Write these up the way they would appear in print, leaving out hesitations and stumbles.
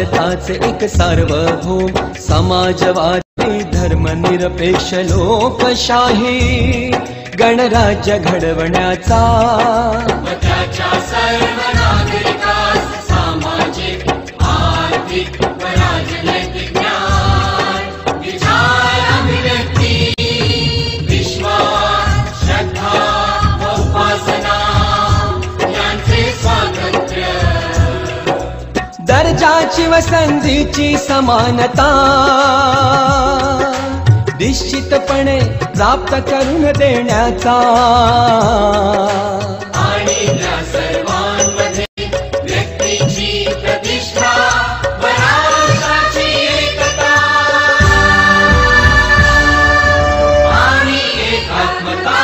भारताचे एक सार्वभौम समाजवादी धर्मनिरपेक्ष लोकशाही गणराज्य घडवण्याचा त्याच्या सर्व नागरिकास सामाजिक आर्थिक व राजनैतिक न्याय विचार अभिव्यक्ती विश्वास श्रद्धा व उपासना यांचे स्वातंत्र्य दर्जाची व संधीची समानता निश्चितपणे प्राप्त करून देण्याचा आणि त्या सर्वांमध्ये व्यक्तीची प्रतिष्ठा व राष्ट्राची एकता आणि एकात्मता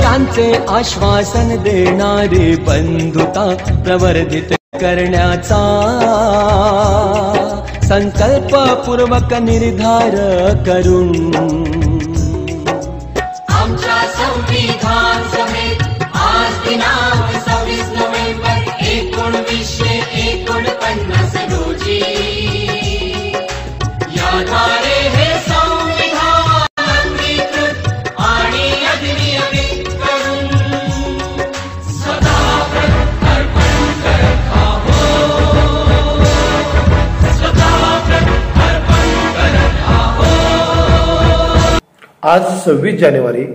यांचे आश्वासन देणारी बंधुता प्रवर्धित करण्याचा संकल्पपूर्वक निर्धार करून आमच्या संविधान सभेत आज दिनांक 26 नोव्हेंबर 1949 रोजी याद्वारे हे संविधान अंगीकृत आणि अधिनियमित करून सदा अर्पण करत आहोत. आज 26 जानेवारी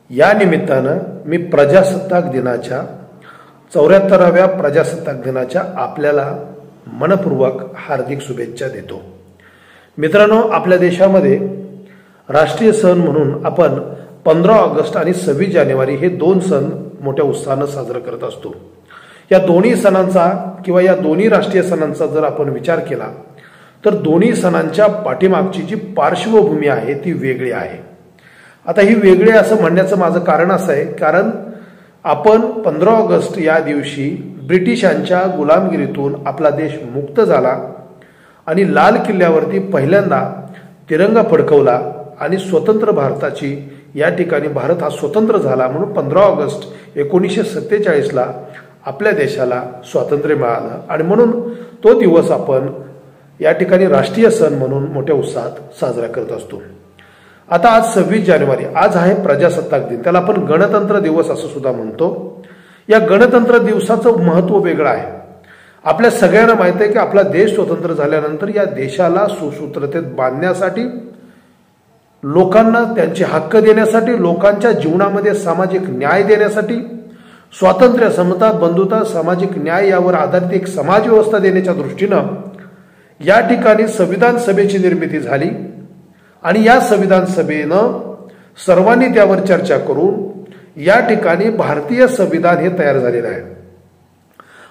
या निमित्तानं मी प्रजासत्ताक दिनाच्या 74व्या प्रजासत्ताक दिनाच्या आपल्याला मनपूर्वक हार्दिक शुभेच्छा देतो. मित्रांनो, आपल्या देशामध्ये राष्ट्रीय सण म्हणून आपण 15 ऑगस्ट आणि 26 जानेवारी हे दोन सण मोठ्या उत्साहानं साजरा करत असतो. या दोन्ही सणांचा किंवा या दोन्ही राष्ट्रीय सणांचा जर आपण विचार केला तर दोन्ही सणांच्या पाठीमागची जी पार्श्वभूमी आहे ती वेगळी आहे. आता ही वेगळी असं म्हणण्याचं माझं कारण असं आहे, कारण आपण 15 ऑगस्ट या दिवशी ब्रिटिशांच्या गुलामगिरीतून आपला देश मुक्त झाला आणि लाल किल्ल्यावरती पहिल्यांदा तिरंगा फडकवला आणि स्वतंत्र भारताची या ठिकाणी भारत हा स्वतंत्र झाला म्हणून 15 ऑगस्ट 1947ला आपल्या देशाला स्वातंत्र्य मिळालं आणि म्हणून तो दिवस आपण या ठिकाणी राष्ट्रीय सण म्हणून मोठ्या उत्साहात साजरा करत असतो. आता आज 26 जानेवारी आज आहे प्रजासत्ताक दिन, त्याला आपण गणतंत्र दिवस असं सुद्धा म्हणतो. या गणतंत्र दिवसाचं महत्त्व वेगळं आहे. आपल्या सगळ्यांना माहित आहे की आपला देश स्वतंत्र झाल्यानंतर या देशाला सुसूत्रतेत बांधण्यासाठी, लोकांना त्यांचे हक्क देण्यासाठी, लोकांच्या जीवनामध्ये सामाजिक न्याय देण्यासाठी, स्वातंत्र्य, समता, बंधुता, सामाजिक न्याय यावर आधारित एक समाज व्यवस्था देण्याच्या दृष्टीनं या ठिकाणी संविधान सभेची निर्मिती झाली आणि या संविधान सभेनं सर्वांनी त्यावर चर्चा करून या ठिकाणी भारतीय संविधान हे तयार झालेलं आहे.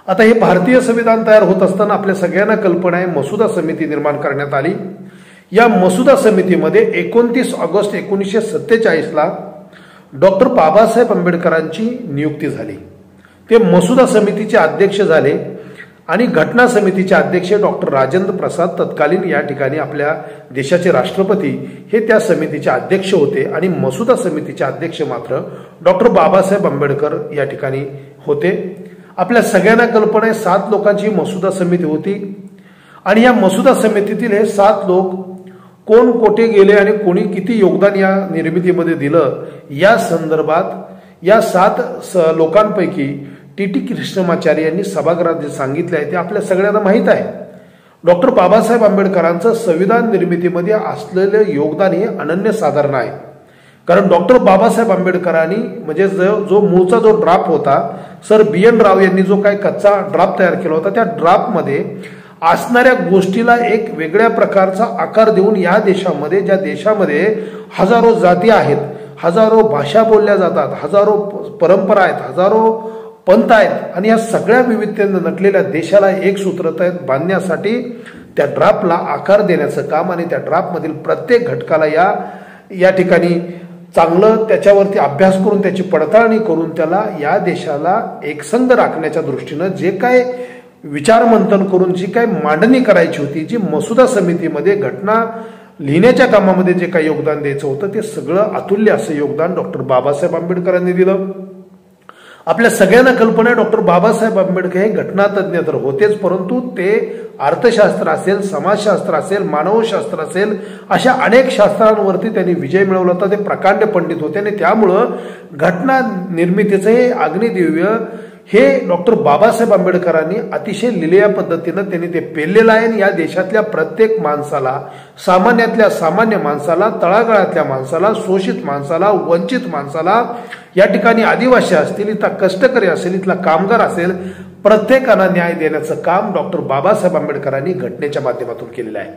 आता हे भारतीय संविधान तयार होत असताना आपल्या सगळ्यांना कल्पना आहे मसुदा समिती निर्माण करण्यात आली. या मसुदा समितीमध्ये 29 ऑगस्ट 1947ला डॉक्टर बाबासाहेब आंबेडकरांची नियुक्ती झाली. ते मसुदा समितीचे अध्यक्ष झाले आणि घटना समितीचे अध्यक्ष डॉक्टर राजेंद्र प्रसाद तत्कालीन या ठिकाणी आपल्या देशाचे राष्ट्रपती हे त्या समितीचे अध्यक्ष होते आणि मसुदा समितीचे अध्यक्ष मात्र डॉक्टर बाबासाहेब आंबेडकर या ठिकाणी होते. आपल्या सगळ्यांना कल्पना आहे 7 लोकांची मसुदा समिती होती आणि या मसुदा समितीतील हे 7 लोक कोण कोठे गेले आणि कोणी किती योगदान या निर्मितीमध्ये दिलं या संदर्भात या 7 लोकांपैकी टी कृष्णमाचारी यांनी सभागृहात जे सांगितले आहे ते आपल्या सगळ्यांना माहीत आहे. डॉक्टर बाबासाहेब आंबेडकरांचं संविधान निर्मितीमध्ये असलेलं योगदान हे अनन्यसाधारण आहे. कारण डॉक्टर बाबासाहेब आंबेडकरांनी म्हणजे जो मूळचा जो ड्राफ्ट होता, सर BN राव यांनी जो काय कच्चा ड्राफ्ट तयार केला होता, त्या ड्राफ्टमध्ये असणाऱ्या गोष्टीला एक वेगळ्या प्रकारचा आकार देऊन या देशामध्ये, ज्या देशामध्ये हजारो जाती आहेत, हजारो भाषा बोलल्या जातात, हजारो परंपरा आहेत, हजारो पंथ आहेत आणि या सगळ्या विविधतेने नटलेल्या देशाला एक सूत्रतेत बांधण्यासाठी त्या ड्राफ्टला आकार देण्याचं काम आणि त्या ड्राफ्टमधील प्रत्येक घटकाला या ठिकाणी चांगलं त्याच्यावरती अभ्यास करून त्याची पडताळणी करून त्याला या देशाला एकसंध राखण्याच्या दृष्टीनं जे काय विचारमंथन करून जी काय मांडणी करायची होती, जी मसुदा समितीमध्ये घटना लिहिण्याच्या कामामध्ये जे काही योगदान द्यायचं होतं ते सगळं अतुल्य असं योगदान डॉक्टर बाबासाहेब आंबेडकरांनी दिलं. आपल्या सगळ्यांना कल्पना आहे डॉक्टर बाबासाहेब आंबेडकर हे घटनातज्ञ तर होतेच, परंतु ते अर्थशास्त्र असेल, समाजशास्त्र असेल, मानवशास्त्र असेल, अशा अनेक शास्त्रांवरती त्यांनी विजय मिळवला होता. ते प्रकांड पंडित होते आणि त्यामुळं घटना निर्मितीचं हे अग्निदिव्य हे डॉक्टर बाबासाहेब आंबेडकरांनी अतिशय लिलेल्या पद्धतीनं त्यांनी ते पेललेलं आहे. आणि या देशातल्या प्रत्येक माणसाला, सामान्यातल्या सामान्य माणसाला, तळागाळातल्या माणसाला, शोषित माणसाला, वंचित माणसाला, या ठिकाणी आदिवासी असतील, इथला कष्टकरी असेल, इथला कामगार असेल, प्रत्येकाला न्याय देण्याचं काम डॉक्टर बाबासाहेब आंबेडकरांनी घटनेच्या माध्यमातून केलेलं आहे.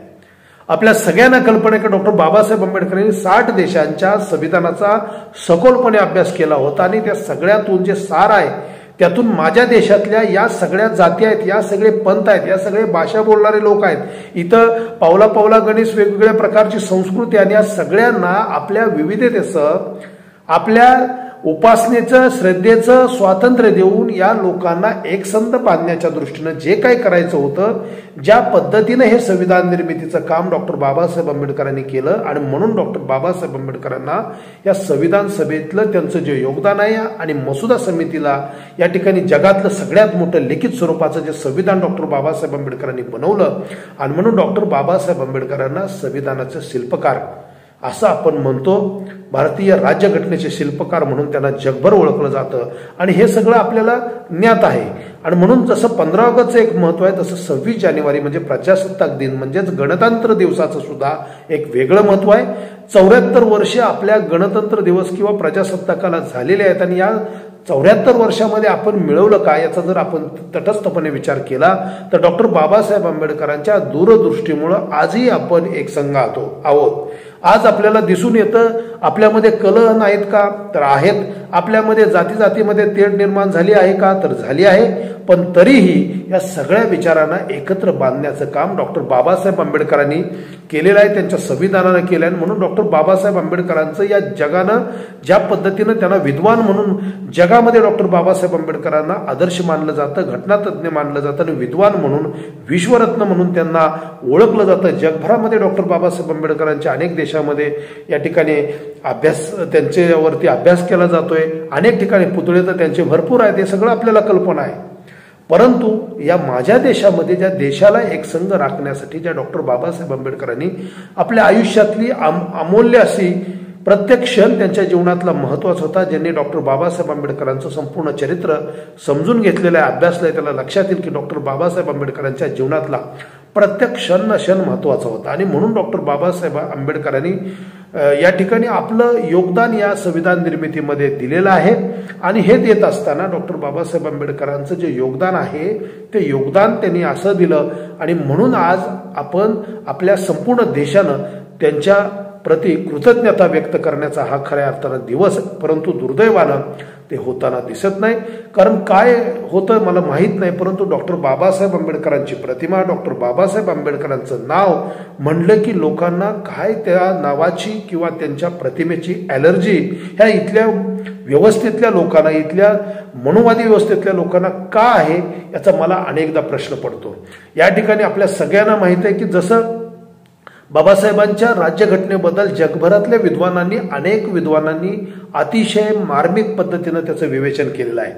आपल्या सगळ्यांना कल्पना आहे की डॉक्टर बाबासाहेब आंबेडकरांनी 60 देशांच्या संविधानाचा सखोलपणे अभ्यास केला होता आणि त्या सगळ्यातून जे सार आहे त्यातून माझ्या देशातल्या या सगळ्या जाती आहेत, या सगळे पंथ आहेत, या सगळे भाषा बोलणारे लोक आहेत, इथं पावला पावला गणेश वेगवेगळ्या प्रकारची संस्कृती आणि या सगळ्यांना आपल्या विविधतेचं, आपल्या उपासनेचं, श्रद्धेचं स्वातंत्र्य देऊन या लोकांना एकसंध बांधण्याच्या दृष्टीनं जे काही करायचं होतं, ज्या पद्धतीनं हे संविधान निर्मितीचं काम डॉक्टर बाबासाहेब आंबेडकरांनी केलं आणि म्हणून डॉक्टर बाबासाहेब आंबेडकरांना या संविधान सभेतलं त्यांचं जे योगदान आहे आणि मसुदा समितीला या ठिकाणी जगातलं सगळ्यात मोठं लिखित स्वरूपाचं जे संविधान डॉक्टर बाबासाहेब आंबेडकरांनी बनवलं आणि म्हणून डॉक्टर बाबासाहेब आंबेडकरांना संविधानाचे शिल्पकार असं आपण म्हणतो. भारतीय राज्यघटनेचे शिल्पकार म्हणून त्यांना जगभर ओळखलं जातं आणि हे सगळं आपल्याला ज्ञात आहे. आणि म्हणून जसं 15 ऑगस्टचं एक महत्व आहे तसं 26 जानेवारी म्हणजे प्रजासत्ताक दिन म्हणजेच गणतंत्र दिवसाचं सुद्धा एक वेगळं महत्व आहे. 74 वर्षे आपल्या गणतंत्र दिवस किंवा प्रजासत्ताकाला झालेले आहेत आणि या 74 वर्षामध्ये आपण मिळवलं काय याचा जर आपण तटस्थपणे विचार केला तर डॉक्टर बाबासाहेब आंबेडकरांच्या दूरदृष्टीमुळं आजही आपण एक संघ आहोत. आज आपल्याला दिसून येतं आपल्यामध्ये कलह नाहीत का, तर आहेत. आपल्यामध्ये जातीमध्ये तेढ निर्माण झाली आहे का, तर झाली आहे. पण तरीही या सगळ्या विचारांना एकत्र बांधण्याचं काम डॉक्टर बाबासाहेब आंबेडकरांनी केलेलं आहे, त्यांच्या संविधानानं केलं आहे. म्हणून डॉक्टर बाबासाहेब आंबेडकरांचं या जगानं ज्या पद्धतीनं त्यांना विद्वान म्हणून जगामध्ये डॉक्टर बाबासाहेब आंबेडकरांना आदर्श मानलं जातं, घटनातज्ञ मानलं जातं आणि विद्वान म्हणून, विश्वरत्न म्हणून त्यांना ओळखलं जातं. जगभरामध्ये डॉक्टर बाबासाहेब आंबेडकरांच्या अनेक देशामध्ये या ठिकाणी त्यांच्यावरती अभ्यास केला जातोय. अनेक ठिकाणी पुतळे तर त्यांचे भरपूर आहेत, हे सगळं आपल्याला कल्पना आहे. परंतु या माझ्या देशामध्ये ज्या देशाला एकसंघ राखण्यासाठी ज्या डॉक्टर बाबासाहेब आंबेडकरांनी आपल्या आयुष्यातली अमूल्य अशी प्रत्येक क्षण त्यांच्या जीवनातला महत्वाचा होता, ज्यांनी डॉक्टर बाबासाहेब आंबेडकरांचं संपूर्ण चरित्र समजून घेतलेलं आहे, अभ्यासलंय, त्याला लक्षात येईल की डॉक्टर बाबासाहेब आंबेडकरांच्या जीवनातला प्रत्येक क्षण महत्वाचा होता. आणि म्हणून डॉक्टर बाबासाहेब आंबेडकरांनी या ठिकाणी आपलं योगदान या संविधान निर्मितीमध्ये दिलेलं आहे. आणि हे देत असताना डॉक्टर बाबासाहेब आंबेडकरांचं जे योगदान आहे ते योगदान त्यांनी असं दिलं आणि म्हणून आज आपण आपल्या संपूर्ण देशानं त्यांच्या प्रति कृतज्ञता व्यक्त करण्याचा हा खऱ्या अर्थानं दिवस, परंतु दुर्दैवानं ते होताना दिसत नाही. कारण काय होतं मला माहीत नाही, परंतु डॉक्टर बाबासाहेब आंबेडकरांची प्रतिमा, डॉक्टर बाबासाहेब आंबेडकरांचं नाव म्हणलं की लोकांना काय त्या नावाची किंवा त्यांच्या प्रतिमेची ॲलर्जी ह्या इथल्या व्यवस्थेतल्या लोकांना, इथल्या मनोवादी व्यवस्थेतल्या लोकांना का आहे याचा मला अनेकदा प्रश्न पडतो. या ठिकाणी आपल्या सगळ्यांना माहित आहे की जसं बाबासाहेबांच्या राज्यघटनेबद्दल जगभरातल्या विद्वानांनी, अनेक विद्वानांनी अतिशय मार्मिक पद्धतीनं त्याचं विवेचन केलेलं आहे.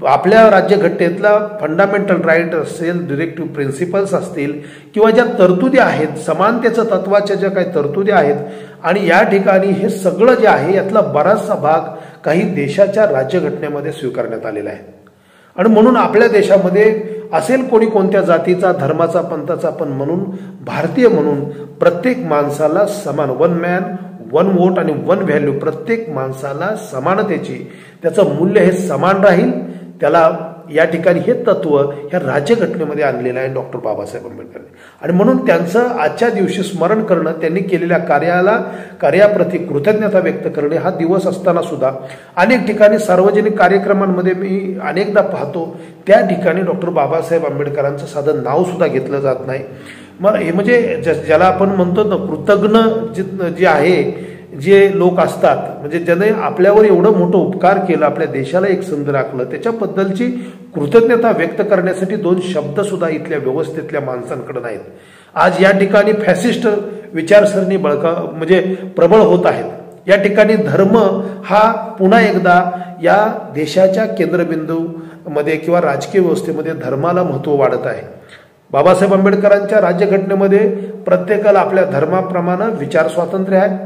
आपल्या राज्यघटनेतला फंडामेंटल राईट असेल, डिरेक्टिव्ह प्रिन्सिपल्स असतील किंवा ज्या तरतुदी आहेत, समानतेचं तत्वाच्या ज्या काही तरतुदी आहेत आणि या ठिकाणी हे सगळं जे आहे यातला बराचसा भाग काही देशाच्या राज्यघटनेमध्ये स्वीकारण्यात आलेला आहे. आणि म्हणून आपल्या देशामध्ये असेल कोणी कोणत्या जातीचा, धर्माचा, पंथाचा, पण म्हणून भारतीय म्हणून प्रत्येक माणसाला समान, 1 मॅन 1 वोट आणि 1 व्हॅल्यू, प्रत्येक माणसाला समानतेची त्याचं मूल्य हे समान राहील. त्याला या ठिकाणी हे तत्व ह्या राज्यघटनेमध्ये आणलेलं आहे डॉक्टर बाबासाहेब आंबेडकरांनी. आणि म्हणून त्यांचं आजच्या दिवशी स्मरण करणं, त्यांनी केलेल्या कार्याप्रती कृतज्ञता व्यक्त करणे हा दिवस असताना सुद्धा अनेक ठिकाणी सार्वजनिक कार्यक्रमांमध्ये मी अनेकदा पाहतो त्या ठिकाणी डॉक्टर बाबासाहेब आंबेडकरांचं साधं नाव सुद्धा घेतलं जात नाही. मग हे म्हणजे ज्याला आपण म्हणतो ना कृतज्ञ जे आहे, जे लोक असतात म्हणजे ज्याने आपल्यावर एवढं मोठं उपकार केलं, आपल्या देशाला एक संध राखलं, त्याच्याबद्दलची कृतज्ञता व्यक्त करण्यासाठी 2 शब्द सुद्धा इथल्या व्यवस्थेतल्या माणसांकडे नाहीत. आज या ठिकाणी फॅसिस्ट विचारसरणी म्हणजे प्रबळ होत आहेत. या ठिकाणी धर्म हा पुन्हा एकदा या देशाच्या केंद्रबिंदूमध्ये किंवा राजकीय व्यवस्थेमध्ये धर्माला महत्त्व वाढत आहे. बाबासाहेब आंबेडकरांच्या राज्यघटनेमध्ये प्रत्येकाला आपल्या धर्माप्रमाणे विचार स्वातंत्र्य आहे.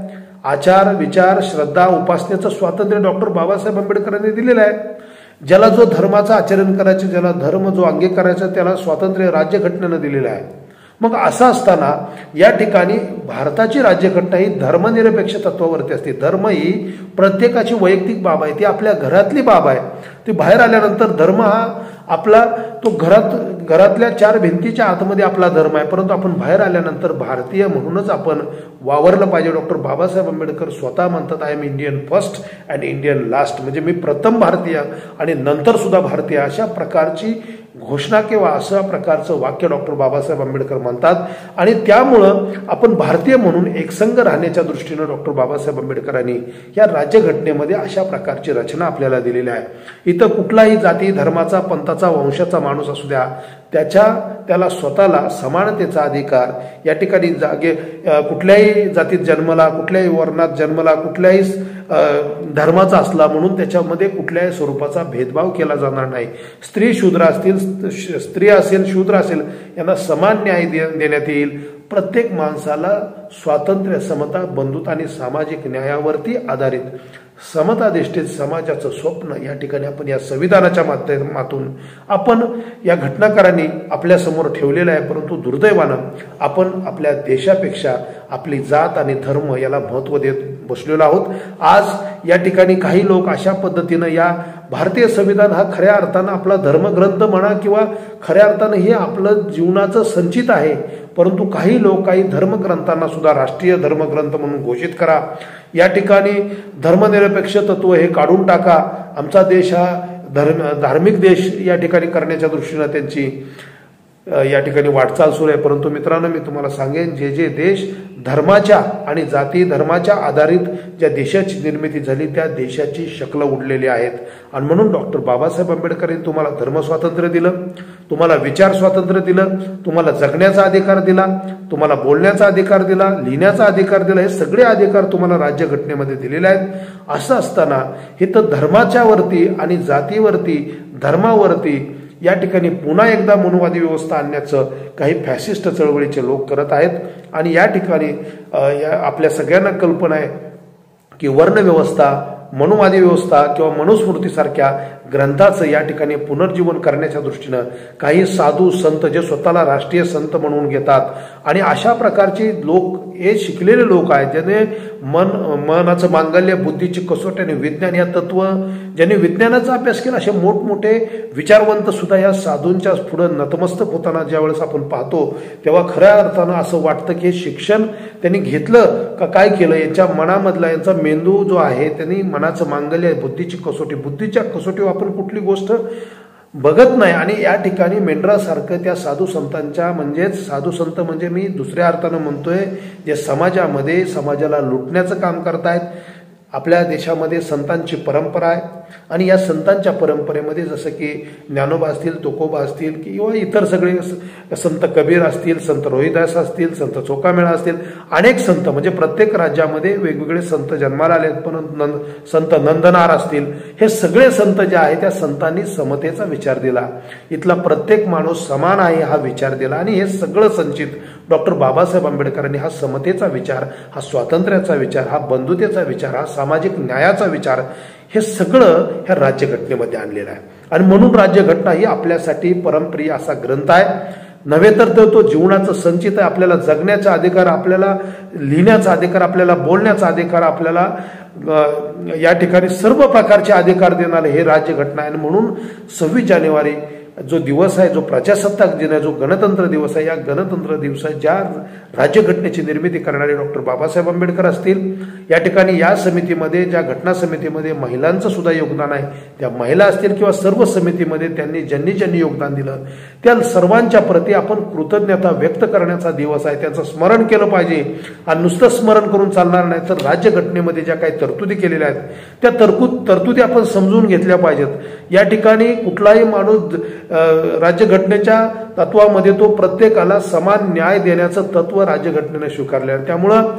आचार विचार श्रद्धा उपासनेचं स्वातंत्र्य डॉक्टर बाबासाहेब आंबेडकरांनी दिलेलं आहे. ज्याला जो धर्माचं आचरण करायचं, ज्याला धर्म जो अंगीकारायचा त्याला स्वातंत्र्य राज्यघटनेनं दिलेलं आहे. मग असं असताना या ठिकाणी भारताची राज्यघटना ही धर्मनिरपेक्ष तत्वावरती असते. धर्म ही प्रत्येकाची वैयक्तिक बाब आहे, ती आपल्या घरातली बाब आहे. ती बाहेर आल्यानंतर धर्म हा आपला तो घरातल्या चार भिंतीच्या आतमध्ये आपला धर्म आहे, परंतु आपण बाहेर आल्यानंतर भारतीय म्हणूनच आपण वावरलं पाहिजे. डॉक्टर बाबासाहेब आंबेडकर स्वतः म्हणतात, I am Indian first and Indian last, म्हणजे मी प्रथम भारतीय आणि नंतर सुद्धा भारतीय, अशा प्रकारची घोषणा किंवा अशा प्रकारचं वाक्य डॉक्टर बाबासाहेब आंबेडकर म्हणतात. आणि त्यामुळं आपण भारतीय म्हणून एकसंघ राहण्याच्या दृष्टीनं डॉक्टर बाबासाहेब आंबेडकरांनी या राज्यघटनेमध्ये अशा प्रकारची रचना आपल्याला दिलेली आहे. इथं कुठलाही जाती धर्माचा पंथाचा वंशाचा माणूस असू द्या, त्याला स्वतःला समानतेचा अधिकार, या ठिकाणी कुठल्याही जातीत जन्मला, कुठल्याही वर्णात जन्मला, कुठल्याही धर्माचा असला म्हणून त्याच्यामध्ये कुठल्याही स्वरूपाचा भेदभाव केला जाणार नाही. स्त्री शूद्र असतील, स्त्री असेल शूद्र असेल, यांना समान न्याय देण्यात येईल. प्रत्येक माणसाला स्वातंत्र्य समता बंधुता आणि सामाजिक न्यायावरती आधारित समताधिष्ठित समाजाचं स्वप्न या ठिकाणी आपण या संविधानाच्या माध्यमातून आपण या घटनाकारांनी आपल्या समोर ठेवलेलं आहे. परंतु दुर्दैवानं आपण आपल्या देशापेक्षा आपली जात आणि धर्म याला महत्त्व देत बसलेलो आहोत. आज या ठिकाणी काही लोक अशा पद्धतीनं या भारतीय संविधान हा खऱ्या अर्थानं आपला धर्मग्रंथ म्हणा किंवा खऱ्या अर्थानं हे आपलं जीवनाचं संचित आहे, परंतु काही लोक काही धर्मग्रंथांना सुद्धा राष्ट्रीय धर्मग्रंथ म्हणून घोषित करा. या ठिकाणी धर्मनिरपेक्ष तत्व हे काढून टाका. आमचा देश हा धार्मिक देश या ठिकाणी करण्याच्या दृष्टीनं त्यांची या ठिकाणी वाटचाल सुरू आहे. परंतु मित्रांनो, मी तुम्हाला सांगेन, जे देश धर्माच्या आणि जाती धर्माच्या आधारित ज्या देशाची निर्मिती झाली त्या देशाची शक्ल उडलेली आहेत. आणि म्हणून डॉक्टर बाबासाहेब आंबेडकरांनी तुम्हाला धर्म स्वातंत्र्य दिलं, तुम्हाला विचार स्वातंत्र्य दिलं, तुम्हाला जगण्याचा अधिकार दिला, तुम्हाला बोलण्याचा अधिकार दिला, लिहिण्याचा अधिकार दिला. हे सगळे अधिकार तुम्हाला राज्यघटनेमध्ये दिलेले आहेत. असं असताना हे तर धर्माच्या वरती आणि जातीवरती धर्मावरती या ठिकाणी पुन्हा एकदा मनुवादी व्यवस्था आणण्याचं काही फॅसिस्ट चळवळीचे लोक करत आहेत. आणि या ठिकाणी आपल्या सगळ्यांना कल्पना आहे की वर्णव्यवस्था, मनुवादी व्यवस्था किंवा मनुस्मृतीसारख्या ग्रंथाचं या ठिकाणी पुनर्जीवन करण्याच्या दृष्टीनं काही साधू संत जे स्वतःला राष्ट्रीय संत म्हणून घेतात आणि अशा प्रकारचे लोक हे शिकलेले लोक आहेत, ज्याने मनाचं मांगल्य, बुद्धीची कसोटी आणि विज्ञान या तत्व, ज्यांनी विज्ञानाचा अभ्यास केला, असे मोठमोठे विचारवंत सुद्धा या साधूंच्या पुढे नतमस्तक होताना ज्यावेळेस आपण पाहतो तेव्हा खऱ्या अर्थानं असं वाटतं की हे शिक्षण त्यांनी घेतलं का काय केलं. यांच्या मनामधला यांचा मेंदू जो आहे त्यांनी मनाचं मांगल्य, बुद्धीची कसोटी, बुद्धीच्या कसोटीवर आपण कुठली गोष्ट बघत नाही. आणि या ठिकाणी मेंढरासारखं त्या साधू संतांच्या, म्हणजेच साधू संत म्हणजे मी दुसऱ्या अर्थानं म्हणतोय, जे समाजाला लुटण्याचं काम करतायत. आपल्या देशामध्ये संतांची परंपरा आहे आणि या संतांच्या परंपरेमध्ये जसं की ज्ञानोबा असतील, तुकोबा असतील किंवा इतर सगळे संत कबीर असतील, संत रोहिदास असतील, संत चोखामेळा असतील, अनेक संत, म्हणजे प्रत्येक राज्यामध्ये वेगवेगळे संत जन्माला आले. पण संत नंदनार असतील, हे सगळे संत जे आहेत त्या संतांनी समतेचा विचार दिला. इथला प्रत्येक माणूस समान आहे हा विचार दिला. आणि हे सगळं संचित डॉक्टर बाबासाहेब आंबेडकरांनी हा समतेचा विचार, हा स्वातंत्र्याचा विचार, हा बंधुतेचा विचार, हा सामाजिक न्यायाचा विचार, हे सगळं ह्या राज्यघटनेमध्ये आणलेलं आहे. आणि म्हणून राज्यघटना ही आपल्यासाठी परमप्रिय असा ग्रंथ आहे. नव्हे तर तो जीवनाचं संचित आहे. आपल्याला जगण्याचा अधिकार, आपल्याला लिहिण्याचा अधिकार, आपल्याला बोलण्याचा अधिकार, आपल्याला या ठिकाणी सर्व प्रकारचे अधिकार देणारे हे राज्यघटना आहे. म्हणून 26 जानेवारी जो दिवस आहे, जो प्रजासत्ताक दिन आहे, जो गणतंत्र दिवस आहे, या गणतंत्र दिवसात ज्या राज्यघटनेची निर्मिती करणारे डॉक्टर बाबासाहेब आंबेडकर असतील, या ठिकाणी या समितीमध्ये, ज्या घटना समितीमध्ये महिलांचं सुद्धा योगदान आहे, त्या महिला असतील किंवा सर्व समितीमध्ये ज्यांनी योगदान दिलं त्या सर्वांच्या प्रती आपण कृतज्ञता व्यक्त करण्याचा दिवस आहे. त्याचं स्मरण केलं पाहिजे. आणि नुसतं स्मरण करून चालणार नाही, तर राज्यघटनेमध्ये ज्या काही तरतुदी केलेल्या आहेत त्या तरतुदी आपण समजून घेतल्या पाहिजेत. या ठिकाणी कुठलाही माणूस राज्यघटनेच्या तत्वामध्ये तो प्रत्येकाला समान न्याय देण्याचं तत्व राज्यघटनेने स्वीकारले आहे. त्यामुळं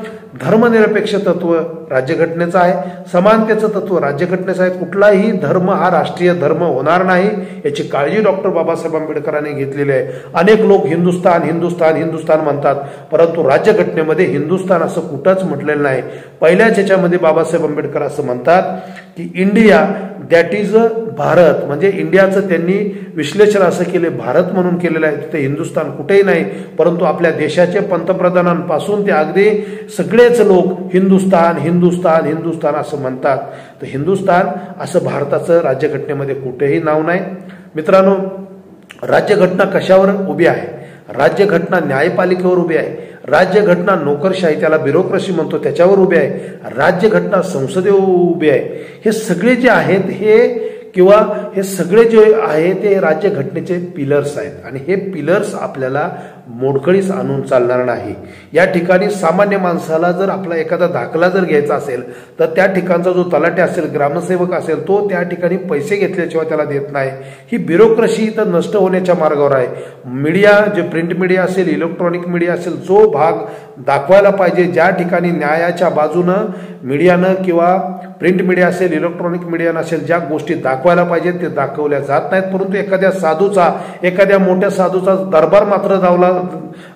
धर्मनिरपेक्ष तत्व राज्यघटनेचं आहे, समानतेचं तत्व राज्यघटनेचं आहे. कुठलाही धर्म हा राष्ट्रीय धर्म होणार नाही याची काळजी डॉक्टर बाबासाहेब आंबेडकरांनी घेतलेली आहे. अनेक लोक हिंदुस्तान हिंदुस्तान हिंदुस्तान म्हणतात, परंतु राज्यघटनेमध्ये हिंदुस्तान असं कुठंच म्हटलेलं नाही. पहिल्याच याच्यामध्ये बाबासाहेब आंबेडकर असं म्हणतात की इंडिया दॅट इज भारत, म्हणजे इंडियाचं त्यांनी विश्लेषण असं केले भारत म्हणून केलेलं आहे. तिथे हिंदुस्तान कुठेही नाही, परंतु आपल्या देशाचे पंतप्रधानांपासून ते अगदी सगळेच लोक हिंदुस्तान हिंदुस्तान हिंदुस्तान असं म्हणतात. तर हिंदुस्तान असं भारताचं राज्यघटनेमध्ये कुठेही नाव नाही. मित्रांनो, राज्यघटना कशावर उभी आहे? राज्यघटना न्यायपालिकेवर उभी आहे. राज्यघटना नोकरशाही, त्याला ब्युरोक्रेसी म्हणतो, त्याच्यावर उभी आहे. राज्यघटना संसदेवर उभी आहे. हे सगळे जे आहेत हे सगळे जे आहे ते राज्यघटनेचे पिलर्स आहेत. आणि हे पिलर्स आपल्याला मोडकळीस आणून चालणार नाही. या ठिकाणी सामान्य माणसाला जर आपला एखादा दाखला जर घ्यायचा असेल तर त्या ठिकाणचा जो तलाठी असेल, ग्रामसेवक असेल, तो त्या ठिकाणी पैसे घेतल्याशिवाय त्याला देत नाही. ही ब्युरोक्रेसी तर नष्ट होण्याच्या मार्गावर आहे. मीडिया, जे प्रिंट मीडिया असेल, इलेक्ट्रॉनिक मीडिया असेल, जो भाग दाखवायला पाहिजे, ज्या ठिकाणी न्यायाच्या बाजूनं मीडियानं किंवा प्रिंट मीडिया असेल, इलेक्ट्रॉनिक मीडिया नसेल, ज्या गोष्टी दाखवायला पाहिजेत ते दाखवल्या जात नाहीत. परंतु एखाद्या मोठ्या साधूचा दरबार मात्र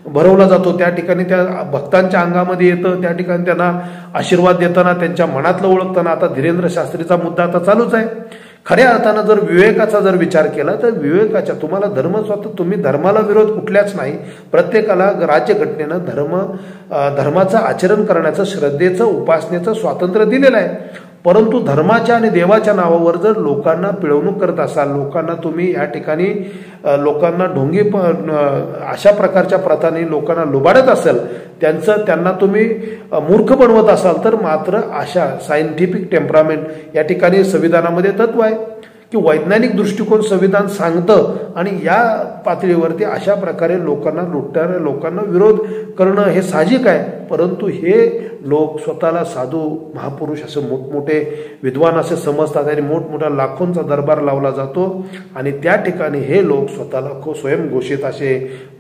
भरवला जातो. त्या ठिकाणी त्या भक्तांच्या अंगामध्ये येतं, त्या ठिकाणी त्यांना आशीर्वाद देताना, त्यांच्या मनातलं ओळखताना. आता धीरेंद्र शास्त्रीचा मुद्दा आता चालूच आहे. खऱ्या अर्थानं जर विवेकाचा जर विचार केला तर विवेकाच्या, तुम्हाला धर्म स्वतः, तुम्ही धर्माला विरोध कुठल्याच नाही. प्रत्येकाला राज्यघटनेनं धर्माचं आचरण करण्याचं, श्रद्धेचं, उपासनेचं स्वातंत्र्य दिलेलं आहे. परंतु धर्माच्या आणि देवाच्या नावावर जर लोकांना पिळवणूक करत असाल, लोकांना तुम्ही या ठिकाणी लोकांना ढोंगी अशा प्रकारच्या प्रथांनी लोकांना लुबाडत असाल, त्यांना तुम्ही मूर्ख बनवत असाल, तर मात्र अशा सायंटिफिक टेम्परामेंट या ठिकाणी संविधानामध्ये तत्व आहे की वैज्ञानिक दृष्टिकोन संविधान सांगतं. आणि या पातळीवरती अशा प्रकारे लोकांना लुटणाऱ्या लोकांना विरोध करणं हे साहजिक आहे. परंतु हे लोक स्वतःला साधू महापुरुष असे मोठमोठे विद्वान असे समजतात आणि मोठमोठा लाखोंचा दरबार लावला जातो. आणि त्या ठिकाणी हे लोक स्वतःला स्वयंघोषित असे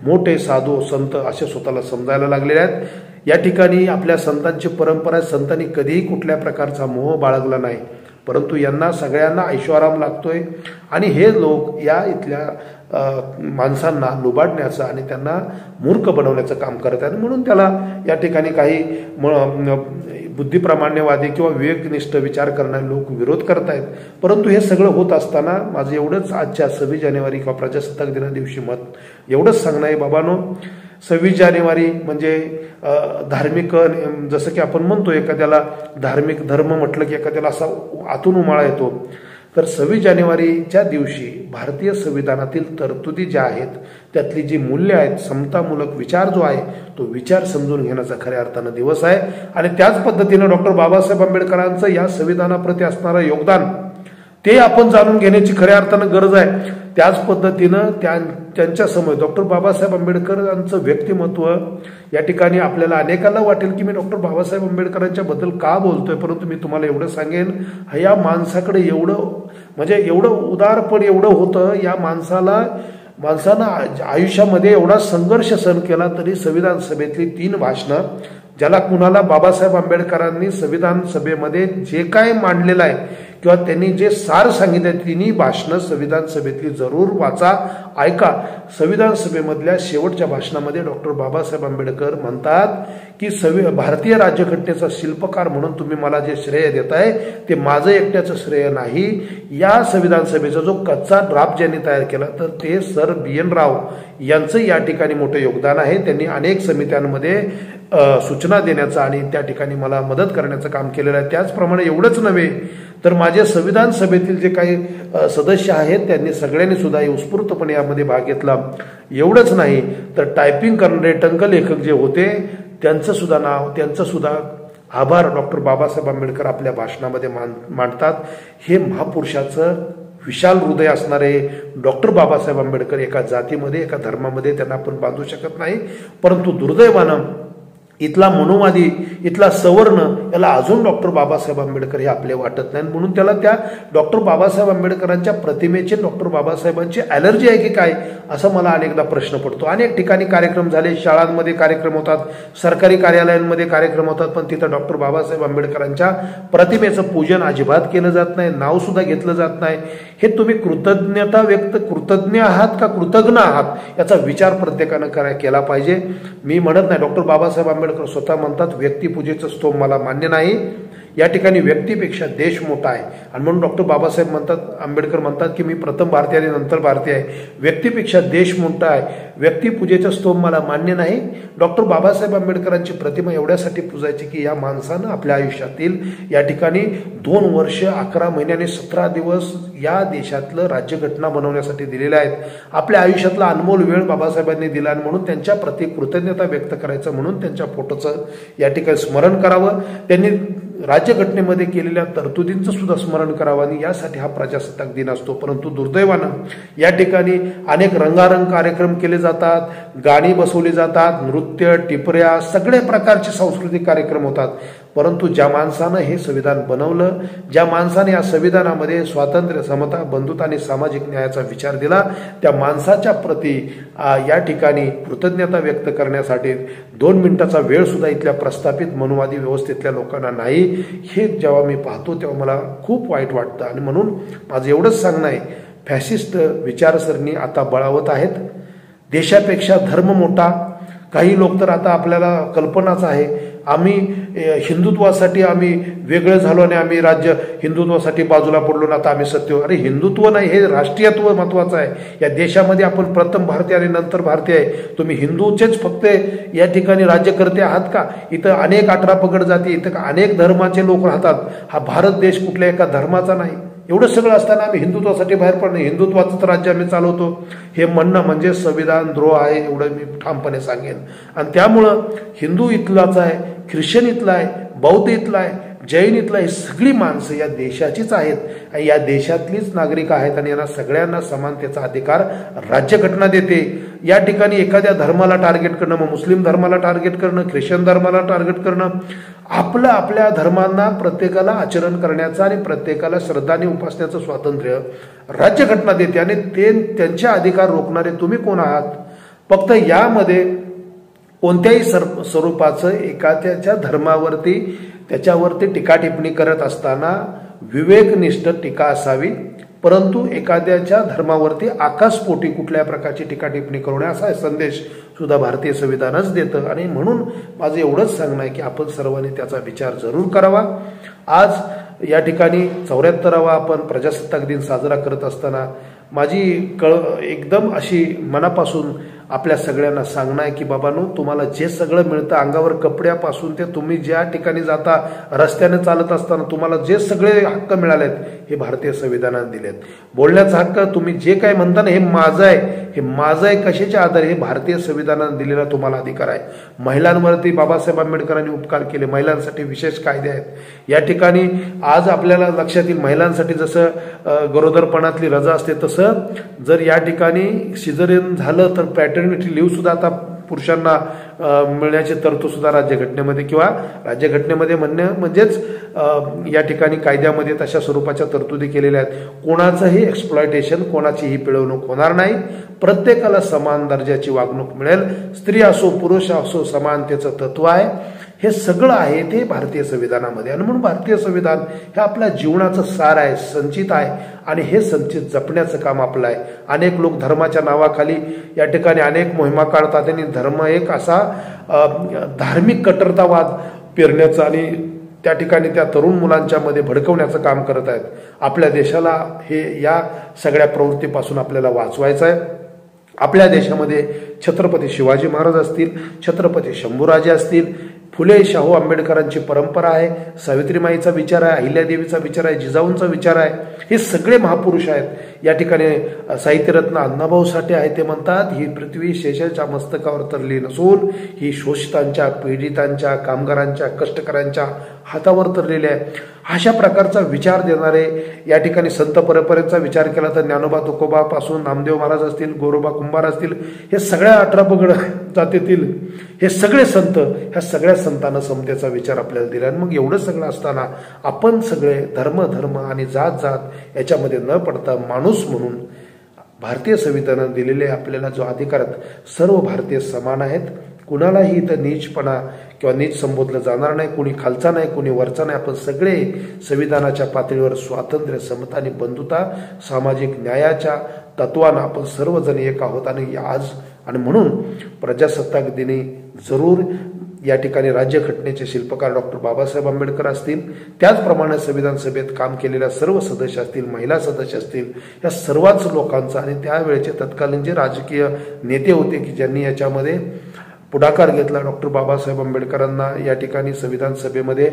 मोठे साधू संत असे स्वतःला समजायला लागलेले आहेत. या ठिकाणी आपल्या संतांची परंपरा, संतांनी कधीही कुठल्या प्रकारचा मोह बाळगला नाही, परंतु यांना सगळ्यांना ऐशोआराम लागतोय. आणि हे लोक या इथल्या माणसांना लुबाडण्याचं आणि त्यांना मूर्ख बनवण्याचं काम करत आहेत. म्हणून त्याला या ठिकाणी काही बुद्धिप्रामाण्यवादी किंवा विवेकनिष्ठ विचार करणारे लोक विरोध करत आहेत. परंतु हे सगळं होत असताना माझं एवढंच आजच्या 26 जानेवारी किंवा प्रजासत्ताक दिना दिवशी मत एवढंच सांगणं आहे, बाबांनो, 26 जानेवारी म्हणजे धार्मिक, जसं की आपण म्हणतो एखाद्याला धार्मिक धर्म म्हटलं की एखाद्याला असा आतून उमाळा येतो. तर 26 जानेवारीच्या दिवशी भारतीय संविधानातील तरतुदी ज्या आहेत त्यातली जी मूल्य आहेत, समतामूलक विचार जो आहे तो विचार समजून घेण्याचा खऱ्या अर्थानं दिवस आहे. आणि त्याच पद्धतीनं डॉक्टर बाबासाहेब आंबेडकरांचं या संविधानाप्रती असणारं योगदान ते आपण जाणून घेण्याची खऱ्या अर्थानं गरज आहे. त्याच पद्धतीनं त्यांच्या समोर डॉक्टर बाबासाहेब आंबेडकरांचं व्यक्तिमत्व या ठिकाणी आपल्याला अनेकांना वाटेल की मी डॉक्टर बाबासाहेब आंबेडकरांच्या बद्दल का बोलतोय, परंतु मी तुम्हाला एवढं सांगेन, या माणसाकडे एवढं उदारपण एवढं होतं. या माणसानं आयुष्यामध्ये एवढा संघर्ष सहन केला तरी संविधान सभेतली 3 भाषणं, ज्याला कुणाला बाबासाहेब आंबेडकरांनी संविधान सभेमध्ये जे काय मांडलेलं आहे किंवा त्यांनी जे सार सांगितले, तिन्ही भाषणं संविधान सभेतली जरूर वाचा, ऐका. संविधान सभेमधल्या शेवटच्या भाषणामध्ये डॉक्टर बाबासाहेब आंबेडकर म्हणतात की भारतीय राज्यघटनेचा शिल्पकार म्हणून तुम्ही मला जे श्रेय देताय ते माझं एकट्याचं श्रेय नाही. या संविधान सभेचा जो कच्चा ड्राफ्ट ज्यांनी तयार केला तर ते सर BN राव यांचं या ठिकाणी मोठं योगदान आहे. त्यांनी अनेक समित्यांमध्ये सूचना देण्याचं आणि त्या ठिकाणी मला मदत करण्याचं काम केलेलं आहे. त्याचप्रमाणे एवढंच नव्हे तर माझे संविधान सभेतील जे काही सदस्य आहेत त्यांनी सगळ्यांनी सुद्धा उत्स्फूर्तपणे यामध्ये भाग घेतला. एवढंच नाही तर टायपिंग करणारे टंकलेखक जे होते त्यांचं सुद्धा आभार डॉक्टर बाबासाहेब आंबेडकर आपल्या भाषणामध्ये मांडतात. हे महापुरुषाचं विशाल हृदय असणारे डॉक्टर बाबासाहेब आंबेडकर एका जातीमध्ये एका धर्मामध्ये त्यांना आपण बांधू शकत नाही. परंतु दुर्दैवानं इथला मनोवादी इथला सवर्ण याला अजून डॉक्टर बाबासाहेब आंबेडकर हे आपले वाटत नाही, म्हणून त्याला त्या डॉक्टर बाबासाहेब आंबेडकरांच्या प्रतिमेचे डॉक्टर बाबासाहेबांची ॲलर्जी आहे की काय असं मला अनेकदा प्रश्न पडतो. अनेक ठिकाणी कार्यक्रम झाले, शाळांमध्ये कार्यक्रम होतात, सरकारी कार्यालयांमध्ये कार्यक्रम होतात, पण तिथं डॉक्टर बाबासाहेब आंबेडकरांच्या प्रतिमेचं पूजन अजिबात केलं जात नाही, नाव सुद्धा घेतलं जात नाही. हे तुम्ही कृतज्ञ आहात का कृतज्ञ आहात याचा विचार प्रत्येकानं केला पाहिजे. मी म्हणत नाही, डॉक्टर बाबासाहेब आंबेडकर स्वतः म्हणतात व्यक्तिपूजेचं स्तोम मला मान्य नाही, या ठिकाणी व्यक्तीपेक्षा देश मोठा आहे. आणि म्हणून डॉक्टर बाबासाहेब आंबेडकर म्हणतात की मी प्रथम भारतीय आणि नंतर भारतीय आहे. व्यक्तीपेक्षा देश मोठा आहे, व्यक्तिपूजेचं स्तोम मला मान्य नाही. डॉक्टर बाबासाहेब आंबेडकरांची प्रतिमा एवढ्यासाठी पूजायची की या माणसानं आपल्या आयुष्यातील या ठिकाणी 2 वर्ष 11 महिने आणि 17 दिवस या देशातलं राज्यघटना बनवण्यासाठी दिलेल्या आहेत. आपल्या आयुष्यातला अनमोल वेळ बाबासाहेबांनी दिला आणि म्हणून त्यांच्या प्रति कृतज्ञता व्यक्त करायचं म्हणून त्यांच्या फोटोचं या ठिकाणी स्मरण करावं. त्यांनी राज्यघटनेमध्ये केलेल्या तरतुदींचं सुद्धा स्मरण करावं आणि यासाठी हा प्रजासत्ताक दिन असतो. परंतु दुर्दैवानं या ठिकाणी अनेक रंगारंग कार्यक्रम केले जातात, गाणी बसवली जातात, नृत्य, टिपऱ्या, सगळे प्रकारचे सांस्कृतिक कार्यक्रम होतात. परंतु ज्या माणसानं हे संविधान बनवलं, ज्या माणसाने या संविधानामध्ये स्वातंत्र्य, समता, बंधुता आणि सामाजिक न्यायाचा विचार दिला, त्या माणसाच्या प्रती या ठिकाणी कृतज्ञता व्यक्त करण्यासाठी 2 मिनिटाचा वेळ सुद्धा इथल्या प्रस्थापित मनुवादी व्यवस्थेतल्या लोकांना नाही. हे जेव्हा मी पाहतो तेव्हा मला खूप वाईट वाटतं. आणि म्हणून माझं एवढंच सांगणं आहे, फॅसिस्ट विचारसरणी आता बळावत आहेत. देशापेक्षा धर्म मोठा. काही लोक तर आता आपल्याला कल्पनाच आहे, आम्ही हिंदुत्वासाठी आम्ही वेगळं झालो आणि आम्ही राज्य हिंदुत्वासाठी बाजूला पडलो ना आता आम्ही सत्य. अरे हिंदुत्व नाही, हे राष्ट्रीयत्व महत्वाचं आहे. या देशामध्ये आपण प्रथम भारतीय आणि नंतर भारतीय आहे. तुम्ही हिंदूचेच फक्त या ठिकाणी राज्यकर्ते आहात का? इथं अनेक 18 पगड जाती, इथं अनेक धर्माचे लोक राहतात. हा भारत देश कुठल्या एका धर्माचा नाही. एवढं सगळं असताना आम्ही हिंदुत्वासाठी बाहेर पडणं, हिंदुत्वाचंच राज्य आम्ही चालवतो, हे म्हणणं म्हणजे संविधान द्रोह आहे, एवढं मी ठामपणे सांगेन. आणि त्यामुळं हिंदू इथलाच आहे, ख्रिश्चन इथला आहे, बौद्ध इथला आहे, जैन इथला, ही सगळी माणसं या देशाचीच आहेत आणि या देशातलीच नागरिक आहेत आणि यांना सगळ्यांना समानतेचा अधिकार राज्यघटना देते. या ठिकाणी एखाद्या धर्माला टार्गेट करणं, मग मुस्लिम धर्माला टार्गेट करणं, ख्रिश्चन धर्माला टार्गेट करणं, आपल्या धर्मांना प्रत्येकाला आचरण करण्याचं आणि प्रत्येकाला श्रद्धा आणि उपासण्याचं स्वातंत्र्य राज्यघटना देते आणि त्यांचे अधिकार रोखणारे तुम्ही कोण आहात? फक्त यामध्ये कोणत्याही स्वरूपाचं एखाद्याच्या धर्मावरती त्याच्यावरती टीका टिप्पणी करत असताना विवेकनिष्ठ टीका असावी, परंतु एखाद्याच्या धर्मावरती आकाशपोटी कुठल्या प्रकारची टीका टिप्पणी करू नये असा संदेश सुद्धा भारतीय संविधानच देतं. आणि म्हणून माझं एवढंच सांगणं आहे की आपण सर्वांनी त्याचा विचार जरूर करावा. आज या ठिकाणी 74वा आपण प्रजासत्ताक दिन साजरा करत असताना माझी एकदम अशी मनापासून आपल्या सगळ्यांना सांगणं आहे की बाबांनो, तुम्हाला जे सगळं मिळतं अंगावर कपड्यापासून ते तुम्ही ज्या ठिकाणी जाता, रस्त्याने चालत असताना तुम्हाला जे सगळे हक्क मिळालेत हे भारतीय संविधानाने दिलेत. बोलण्याचा हक्क, तुम्ही जे काय म्हणता ना हे माझं आहे, हे माझं आहे कशाच्या आधारे? हे भारतीय संविधानाने दिलेला तुम्हाला अधिकार आहे. महिलांवरती बाबासाहेब आंबेडकरांनी उपकार केले, महिलांसाठी विशेष कायदे आहेत. या ठिकाणी आज आपल्याला लक्षात येईल, महिलांसाठी जसं गरोदरपणातली रजा असते तसं जर या ठिकाणी सिझेरियन झालं तर पॅटर्निटी लिव्ह सुद्धा आता पुरुषांना मिळण्याची तरतूद सुद्धा राज्यघटनेमध्ये किंवा राज्यघटनेमध्ये म्हणणं म्हणजेच या ठिकाणी कायद्यामध्ये तशा स्वरूपाच्या तरतुदी केलेल्या आहेत. कोणाचंही एक्सप्लॉयटेशन, कोणाचीही पिळवणूक होणार नाही. प्रत्येकाला समान दर्जाची वागणूक मिळेल. स्त्री असो पुरुष असो समानतेचं तत्व आहे. हे सगळं आहे ते भारतीय संविधानामध्ये. आणि म्हणून भारतीय संविधान हे आपल्या जीवनाचं सार आहे, संचित आहे आणि हे संचित जपण्याचं काम आपलं आहे. अनेक लोक धर्माच्या नावाखाली या ठिकाणी अनेक मोहिमा काढतात आणि धर्म एक असा धार्मिक कट्टरतावाद पेरण्याचं आणि त्या ठिकाणी त्या तरुण मुलांच्या मध्ये भडकवण्याचं काम करत आहेत. आपल्या देशाला हे या सगळ्या प्रवृत्तीपासून आपल्याला वाचवायचं आहे. आपल्या देशामध्ये छत्रपती शिवाजी महाराज असतील, छत्रपती शंभूराजे असतील, फुले शाहू आंबेडकरांची परंपरा आहे, सावित्रीमाईचा विचार आहे, अहिल्यादेवीचा विचार आहे, जिजाऊंचा विचार आहे. हे सगळे महापुरुष आहेत. या ठिकाणी साहित्यरत्न अण्णाभाऊ साठे आहे ते म्हणतात, ही पृथ्वी शेषाच्या मस्तकावर तरली नसून ही शोषितांच्या, पीडितांच्या, कामगारांच्या, कष्टकऱ्यांच्या हातावर तरलेली आहे. अशा प्रकारचा विचार देणारे या ठिकाणी संत परंपरेचा विचार केला तर ज्ञानोबा तुकोबापासून नामदेव महाराज असतील, गोरोबा कुंभार असतील, हे सगळ्या 18 पगड जातीतील हे सगळे संत, ह्या सगळ्या संतांना समतेचा विचार आपल्याला दिला. आणि मग एवढं सगळं असताना आपण सगळे धर्म आणि जात याच्यामध्ये न पडता माणूस म्हणून भारतीय संविधानाने दिलेले आपल्याला जो अधिकार आहेत, सर्व भारतीय समान आहेत. कुणालाही इथं नीचपणा किंवा नीच संबोधलं जाणार नाही. कुणी खालचा नाही, कुणी वरचा नाही. आपण सगळे संविधानाच्या पातळीवर स्वातंत्र्य, समता आणि बंधुता, सामाजिक न्यायाच्या तत्वानं आपण सर्वजण एक आहोत. आणि आज आणि म्हणून प्रजासत्ताक दिनी जरूर या ठिकाणी राज्यघटनेचे शिल्पकार डॉक्टर बाबासाहेब आंबेडकर असतील, त्याचप्रमाणे संविधान सभेत काम केलेल्या सर्व सदस्य असतील, महिला सदस्य असतील, या सर्वच लोकांचा आणि त्यावेळेचे तत्कालीन जे राजकीय नेते होते की ज्यांनी याच्यामध्ये पुढाकार घेतला, डॉक्टर बाबासाहेब आंबेडकरांना या ठिकाणी संविधान सभेमध्ये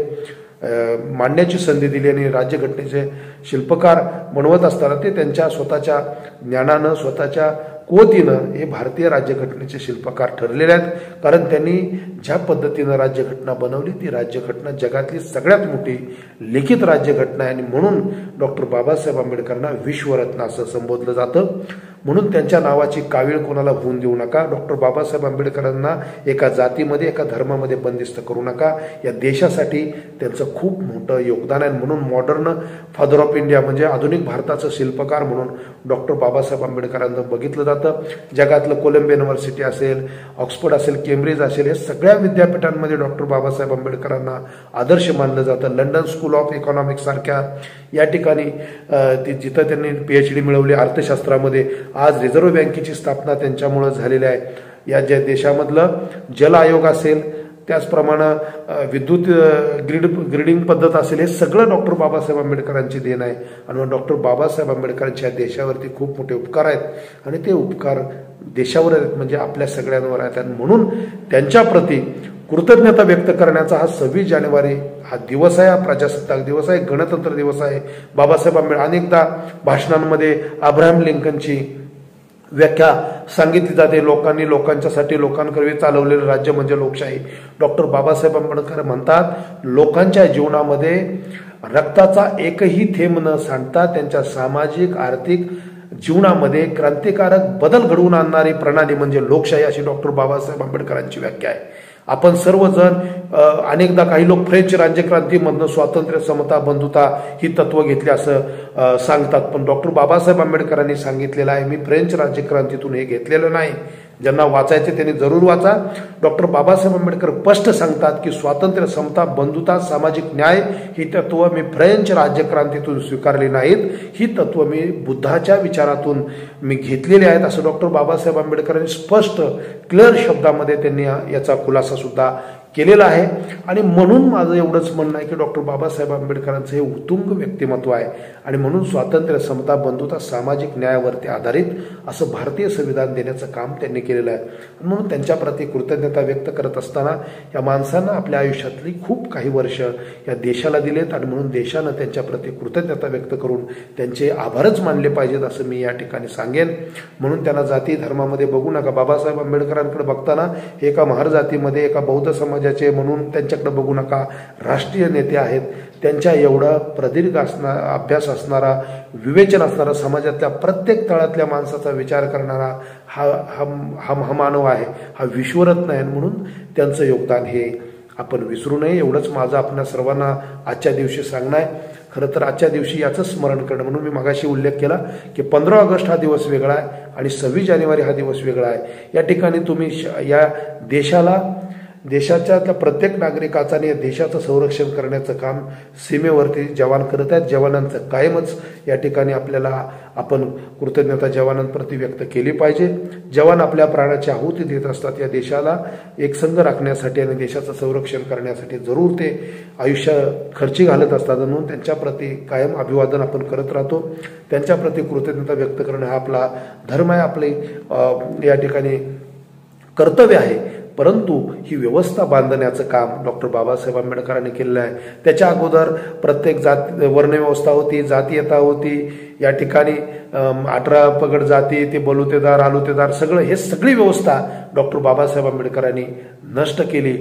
मांडण्याची संधी दिली आणि राज्यघटनेचे शिल्पकार बनवत असताना ते त्यांच्या स्वतःच्या ज्ञानानं, स्वतःच्या कुवतीनं हे भारतीय राज्यघटनेचे शिल्पकार ठरलेले आहेत. कारण त्यांनी ज्या पद्धतीनं राज्यघटना बनवली ती राज्यघटना जगातली सगळ्यात मोठी लिखित राज्यघटना आहे. आणि म्हणून डॉक्टर बाबासाहेब आंबेडकरांना विश्वरत्न असं संबोधलं जातं. म्हणून त्यांच्या नावाची कावीळ कोणाला होऊन देऊ नका. डॉक्टर बाबासाहेब आंबेडकरांना एका जातीमध्ये, एका धर्मामध्ये बंदिस्त करू नका. या देशासाठी त्यांचं खूप मोठं योगदान आहे. म्हणून मॉडर्न फादर ऑफ इंडिया म्हणजे आधुनिक भारताचं शिल्पकार म्हणून डॉक्टर बाबासाहेब आंबेडकरांना बघितलं जातं. जगातलं कोलंबिया युनिव्हर्सिटी असेल, ऑक्सफर्ड असेल, केम्ब्रिज असेल, हे सगळ्या विद्यापीठांमध्ये डॉक्टर बाबासाहेब आंबेडकरांना आदर्श मानलं जातं. लंडन स्कूल ऑफ इकॉनॉमिक्स सारख्या या ठिकाणी जिथं त्यांनी PhD मिळवली अर्थशास्त्रामध्ये, आज रिझर्व्ह बँकेची स्थापना त्यांच्यामुळं झालेली आहे. या ज्या देशामधलं जल आयोग असेल, त्याचप्रमाणे विद्युत ग्रिडिंग पद्धत असेल, हे सगळं डॉक्टर बाबासाहेब आंबेडकरांची देण आहे. आणि डॉक्टर बाबासाहेब आंबेडकरांच्या देशावरती खूप मोठे उपकार आहेत आणि ते उपकार देशावर आहेत म्हणजे आपल्या सगळ्यांवर आहेत. आणि म्हणून त्यांच्याप्रती कृतज्ञता व्यक्त करण्याचा हा 26 जानेवारी हा दिवस आहे. हा प्रजासत्ताक दिवस आहे, गणतंत्र दिवस आहे. बाबासाहेब आंबेडकर अनेकदा भाषणांमध्ये अब्राहम लिंकनची व्याख्या सांगितली जाते, लोकांनी लोकांच्यासाठी लोकांकरवी चालवलेलं राज्य म्हणजे लोकशाही. डॉक्टर बाबासाहेब आंबेडकर म्हणतात, लोकांच्या जीवनामध्ये रक्ताचा एकही थेंब न सांडता त्यांच्या सामाजिक आर्थिक जीवनामध्ये क्रांतिकारक बदल घडवून आणणारी प्रणाली म्हणजे लोकशाही, अशी डॉक्टर बाबासाहेब आंबेडकरांची व्याख्या आहे. आपण सर्वजण अनेकदा काही लोक फ्रेंच राज्यक्रांतीमधनं स्वातंत्र्य, समता, बंधुता ही तत्व घेतली असं सांगतात. पण डॉक्टर बाबासाहेब आंबेडकरांनी सांगितलेलं आहे, मी फ्रेंच राज्यक्रांतीतून हे घेतलेलं नाही. ज्यांना वाचायचे त्यांनी जरूर वाचा. डॉक्टर बाबासाहेब आंबेडकर स्पष्ट सांगतात की स्वातंत्र्य, समता, बंधुता, सामाजिक न्याय ही तत्व मी फ्रेंच राज्यक्रांतीतून स्वीकारली नाहीत. ही तत्व मी बुद्धाच्या विचारातून मी घेतलेली आहेत असं डॉक्टर बाबासाहेब आंबेडकरांनी स्पष्ट क्लिअर शब्दामध्ये त्यांनी याचा खुलासा सुद्धा केलेला आहे. आणि म्हणून माझं एवढंच म्हणणं आहे की डॉक्टर बाबासाहेब आंबेडकरांचं हे उत्तुंग व्यक्तिमत्व आहे आणि म्हणून स्वातंत्र्य, समता, बंधुता, सामाजिक न्यायावरती आधारित असं भारतीय संविधान देण्याचं काम त्यांनी केलेलं आहे. म्हणून त्यांच्याप्रती कृतज्ञता व्यक्त करत असताना या माणसांना आपल्या आयुष्यातली खूप काही वर्ष या देशाला दिलेत आणि म्हणून देशानं त्यांच्याप्रती कृतज्ञता व्यक्त करून त्यांचे आभारच मानले पाहिजेत असं मी या ठिकाणी सांगेन. म्हणून त्यांना जाती धर्मामध्ये बघू नका. बाबासाहेब आंबेडकरांकडे बघताना हे एका महार जातीमध्ये, एका बौद्ध समाजाचे म्हणून त्यांच्याकडे बघू नका. राष्ट्रीय नेते आहेत, त्यांच्या एवढा प्रदीर्घ अभ्यास असणारा, विवेचन असणारा, समाजातल्या प्रत्येक तळातल्या माणसाचा विचार करणारा हा मानव आहे, हा विश्वरत्न आहे. म्हणून त्यांचं योगदान हे आपण विसरू नये. एवढंच माझं आपल्या सर्वांना आजच्या दिवशी सांगणं आहे. खरं तर आजच्या दिवशी याचं स्मरण करणं, म्हणून मी मगाशी उल्लेख केला की 15 ऑगस्ट हा दिवस वेगळा आहे आणि 26 जानेवारी हा दिवस वेगळा आहे. या ठिकाणी तुम्ही या देशाच्या त्या प्रत्येक नागरिकाचा आणि या देशाचं संरक्षण करण्याचं काम सीमेवरती जवान करत आहेत. जवानांचं कायमच या ठिकाणी आपण कृतज्ञता जवानांप्रती व्यक्त केली पाहिजे. जवान आपल्या प्राणाची आहुती देत असतात या देशाला एकसंघ राखण्यासाठी आणि देशाचं संरक्षण करण्यासाठी जरूर ते आयुष्य खर्ची घालत असतात. म्हणून त्यांच्याप्रती कायम अभिवादन आपण करत राहतो. त्यांच्याप्रती कृतज्ञता व्यक्त करणं हा आपला धर्म आहे, आपले या ठिकाणी कर्तव्य आहे. परंतु ही व्यवस्था बांधण्याचं काम डॉक्टर बाबासाहेब आंबेडकरांनी केलेलं आहे. त्याच्या अगोदर प्रत्येक वर्णव्यवस्था होती, जातीयता होती, या ठिकाणी 18 पगड जाती, ते बलुतेदार आलुतेदार सगळं, हे सगळी व्यवस्था डॉक्टर बाबासाहेब आंबेडकरांनी नष्ट केली.